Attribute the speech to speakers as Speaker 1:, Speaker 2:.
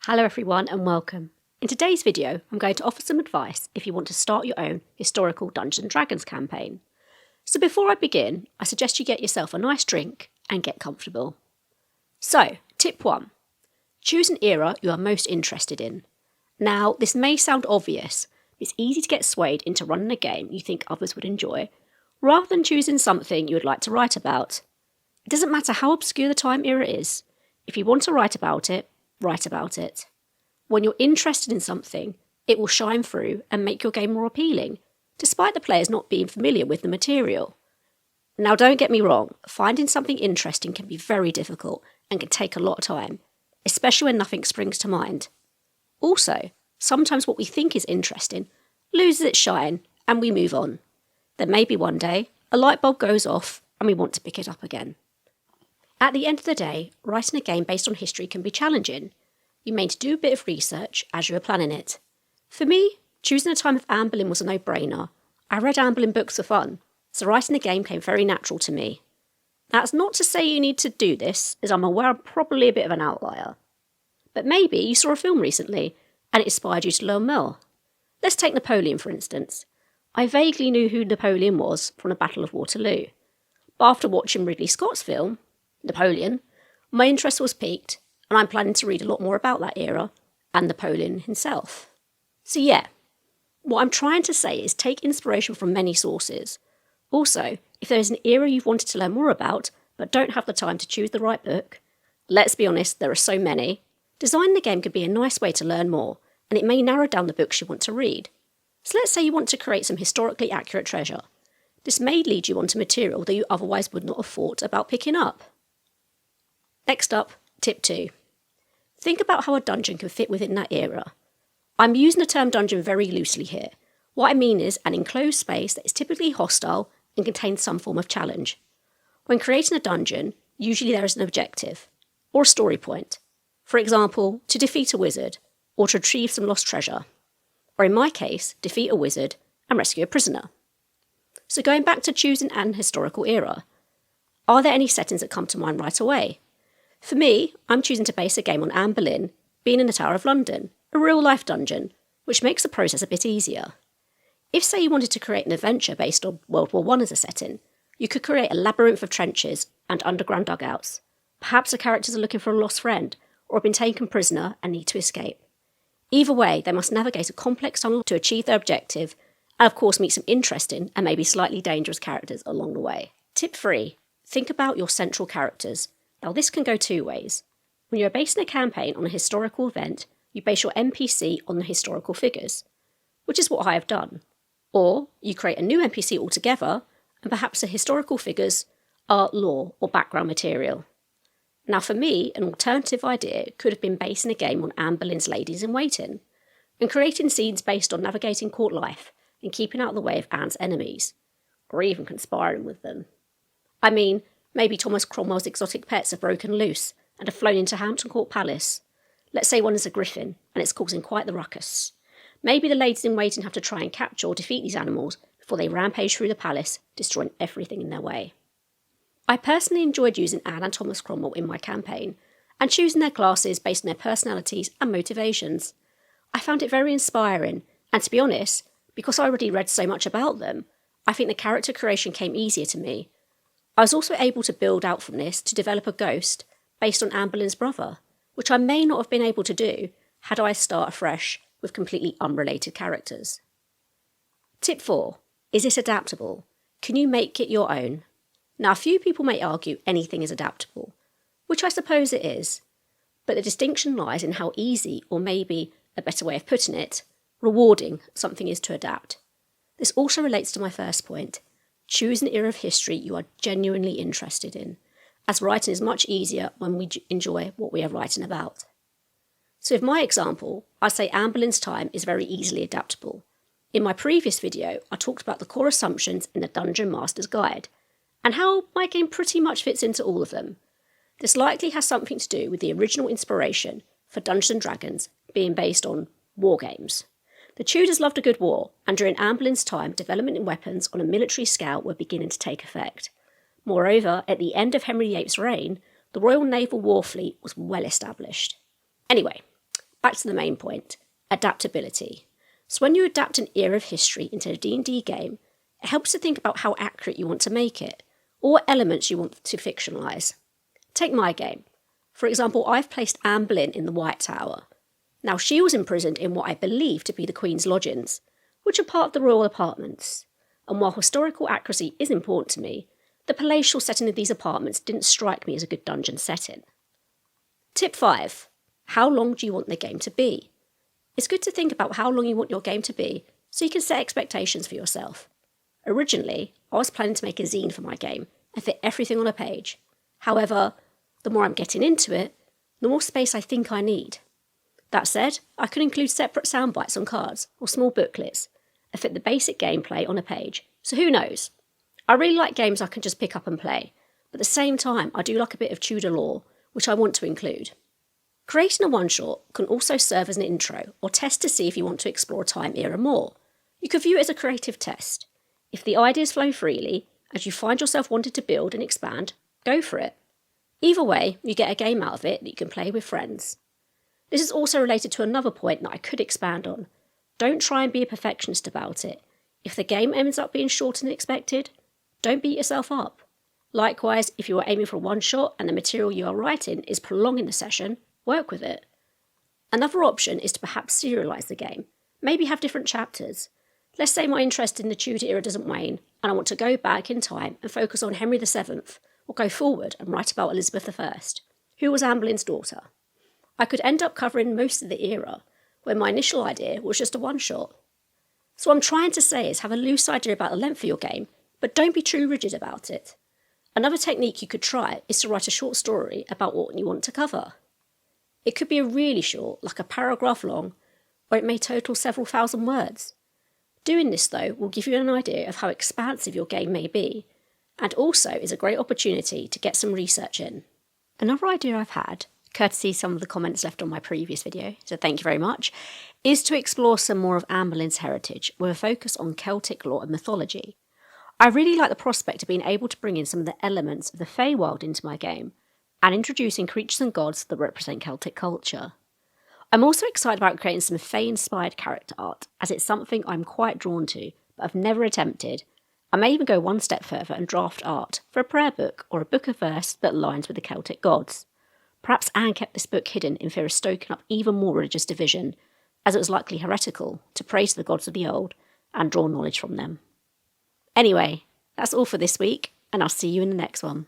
Speaker 1: Hello everyone and welcome. In today's video, I'm going to offer some advice if you want to start your own historical Dungeons & Dragons campaign. So before I begin, I suggest you get yourself a nice drink and get comfortable. So, tip 1. Choose an era you are most interested in. Now, this may sound obvious, but it's easy to get swayed into running a game you think others would enjoy, rather than choosing something you would like to write about. It doesn't matter how obscure the time era is. If you want to write about it, write about it. When you're interested in something, it will shine through and make your game more appealing, despite the players not being familiar with the material. Now don't get me wrong, finding something interesting can be very difficult and can take a lot of time, especially when nothing springs to mind. Also, sometimes what we think is interesting loses its shine and we move on. Then maybe one day, a light bulb goes off and we want to pick it up again. At the end of the day, writing a game based on history can be challenging. You may need to do a bit of research as you are planning it. For me, choosing a time of Anne Boleyn was a no-brainer. I read Anne Boleyn books for fun, so writing a game came very natural to me. That's not to say you need to do this, as I'm aware I'm probably a bit of an outlier. But maybe you saw a film recently, and it inspired you to learn more. Let's take Napoleon for instance. I vaguely knew who Napoleon was from the Battle of Waterloo. But after watching Ridley Scott's film, Napoleon, my interest was piqued, and I'm planning to read a lot more about that era and Napoleon himself. So yeah, what I'm trying to say is take inspiration from many sources. Also, if there is an era you've wanted to learn more about but don't have the time to choose the right book, let's be honest, there are so many, designing the game could be a nice way to learn more, and it may narrow down the books you want to read. So let's say you want to create some historically accurate treasure. This may lead you onto material that you otherwise would not have thought about picking up. Next up, tip 2. Think about how a dungeon can fit within that era. I'm using the term dungeon very loosely here. What I mean is an enclosed space that is typically hostile and contains some form of challenge. When creating a dungeon, usually there is an objective, or a story point. For example, to defeat a wizard, or to retrieve some lost treasure. Or in my case, defeat a wizard and rescue a prisoner. So going back to choosing an historical era, are there any settings that come to mind right away? For me, I'm choosing to base a game on Anne Boleyn being in the Tower of London, a real-life dungeon, which makes the process a bit easier. If, say, you wanted to create an adventure based on World War I as a setting, you could create a labyrinth of trenches and underground dugouts. Perhaps the characters are looking for a lost friend, or have been taken prisoner and need to escape. Either way, they must navigate a complex tunnel to achieve their objective, and of course meet some interesting and maybe slightly dangerous characters along the way. Tip 3. Think about your central characters. Now this can go two ways. When you're basing a campaign on a historical event, you base your NPC on the historical figures, which is what I have done. Or you create a new NPC altogether, and perhaps the historical figures are lore or background material. Now for me, an alternative idea could have been basing a game on Anne Boleyn's ladies-in-waiting, and creating scenes based on navigating court life and keeping out of the way of Anne's enemies, or even conspiring with them. I mean, maybe Thomas Cromwell's exotic pets have broken loose and have flown into Hampton Court Palace. Let's say one is a griffin, and it's causing quite the ruckus. Maybe the ladies-in-waiting have to try and capture or defeat these animals before they rampage through the palace, destroying everything in their way. I personally enjoyed using Anne and Thomas Cromwell in my campaign, and choosing their classes based on their personalities and motivations. I found it very inspiring, and to be honest, because I already read so much about them, I think the character creation came easier to me. I was also able to build out from this to develop a ghost based on Anne Boleyn's brother, which I may not have been able to do had I started afresh with completely unrelated characters. Tip 4. Is it adaptable? Can you make it your own? Now a few people may argue anything is adaptable, which I suppose it is, but the distinction lies in how easy, or maybe a better way of putting it, rewarding something is to adapt. This also relates to my first point. Choose an era of history you are genuinely interested in, as writing is much easier when we enjoy what we are writing about. So with my example, I say Anne Boleyn's time is very easily adaptable. In my previous video, I talked about the core assumptions in the Dungeon Master's Guide, and how my game pretty much fits into all of them. This likely has something to do with the original inspiration for Dungeons & Dragons being based on war games. The Tudors loved a good war, and during Anne Boleyn's time, development in weapons on a military scale were beginning to take effect. Moreover, at the end of Henry VIII's reign, the Royal Naval War Fleet was well established. Anyway, back to the main point, adaptability. So when you adapt an era of history into a D&D game, it helps to think about how accurate you want to make it, or what elements you want to fictionalise. Take my game. For example, I've placed Anne Boleyn in the White Tower. Now, she was imprisoned in what I believe to be the Queen's lodgings, which are part of the royal apartments. And while historical accuracy is important to me, the palatial setting of these apartments didn't strike me as a good dungeon setting. Tip 5. How long do you want the game to be? It's good to think about how long you want your game to be so you can set expectations for yourself. Originally, I was planning to make a zine for my game and fit everything on a page. However, the more I'm getting into it, the more space I think I need. That said, I could include separate sound bites on cards or small booklets and fit the basic gameplay on a page, so who knows? I really like games I can just pick up and play, but at the same time I do like a bit of Tudor lore, which I want to include. Creating a one-shot can also serve as an intro or test to see if you want to explore a time era more. You could view it as a creative test. If the ideas flow freely, as you find yourself wanting to build and expand, go for it. Either way, you get a game out of it that you can play with friends. This is also related to another point that I could expand on. Don't try and be a perfectionist about it. If the game ends up being shorter than expected, don't beat yourself up. Likewise, if you are aiming for one shot and the material you are writing is prolonging the session, work with it. Another option is to perhaps serialise the game. Maybe have different chapters. Let's say my interest in the Tudor era doesn't wane, and I want to go back in time and focus on Henry VII, or go forward and write about Elizabeth I, who was Anne Boleyn's daughter. I could end up covering most of the era, when my initial idea was just a one-shot. So what I'm trying to say is have a loose idea about the length of your game, but don't be too rigid about it. Another technique you could try is to write a short story about what you want to cover. It could be a really short, like a paragraph long, or it may total several thousand words. Doing this, though, will give you an idea of how expansive your game may be, and also is a great opportunity to get some research in. Another idea I've had, courtesy some of the comments left on my previous video, so thank you very much, is to explore some more of Anne Boleyn's heritage with a focus on Celtic lore and mythology. I really like the prospect of being able to bring in some of the elements of the Feywild into my game, and introducing creatures and gods that represent Celtic culture. I'm also excited about creating some Fey-inspired character art, as it's something I'm quite drawn to, but I've never attempted. I may even go one step further and draft art for a prayer book or a book of verse that aligns with the Celtic gods. Perhaps Anne kept this book hidden in fear of stoking up even more religious division, as it was likely heretical to praise the gods of the old and draw knowledge from them. Anyway, that's all for this week, and I'll see you in the next one.